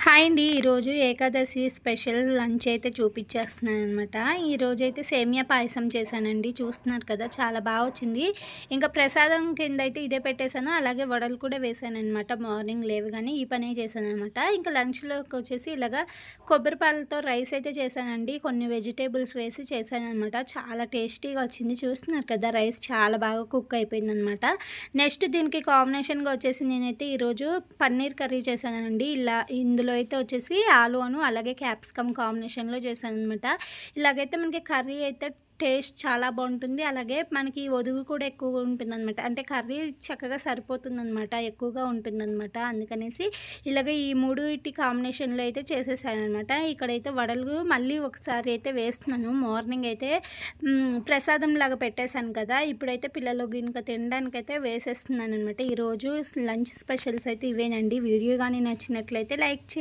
Hi అండి. ఈరోజు Ekadashi special lunch అయితే చూపించేస్తున్నాననమాట. ఈరోజైతే సేమియా పాయసం చేశానండి. చూస్తున్నారు కదా, చాలా బాగా వచ్చింది. ఇంకా ప్రసాదం కింద అయితే ఇదే పెట్టేశాను. అలాగే వడలు కూడా వేసాననమాట. మార్నింగ్ లేవగానే ఈ పనే చేశాననమాట. ఇంకా లంచ్లోకి వచ్చేసి ఇలాగా కొబ్బరి పాలతో రైస్ అయితే చేశానండి. కొన్ని వెజిటేబుల్స్ వేసి చేశాననమాట. చాలా టేస్టీగా వచ్చింది. చూస్తున్నారు కదా, రైస్ చాలా బాగా కుక్ అయిపోయిందనమాట. నెక్స్ట్ దీనికి కాంబినేషన్గా వచ్చేసి నేనైతే ఈరోజు పన్నీర్ కర్రీ చేశానండి. ఇందులో అయితే వచ్చేసి ఆలూను అలాగే క్యాప్సికమ్ కాంబినేషన్లో చేశాననమాట. ఇలాగైతే మనకి కర్రీ అయితే టేస్ట్ చాలా బాగుంటుంది. అలాగే మనకి ఒదుగు కూడా ఎక్కువగా ఉంటుందన్నమాట. అంటే కర్రీ చక్కగా సరిపోతుందన్నమాట, ఎక్కువగా ఉంటుందన్నమాట. అందుకనేసి ఇలాగ ఈ మూడిటి కాంబినేషన్లో అయితే చేసేసానమాట. ఇక్కడైతే వడలు మళ్ళీ ఒకసారి అయితే వేస్తున్నాను. మార్నింగ్ అయితే ప్రసాదం లాగా పెట్టేశాను కదా, ఇప్పుడైతే పిల్లలు ఇంకా తినడానికైతే వేసేస్తున్నాను అనమాట. ఈరోజు లంచ్ స్పెషల్స్ అయితే ఇవేనండి. వీడియో కానీ నచ్చినట్లయితే లైక్ చేయండి.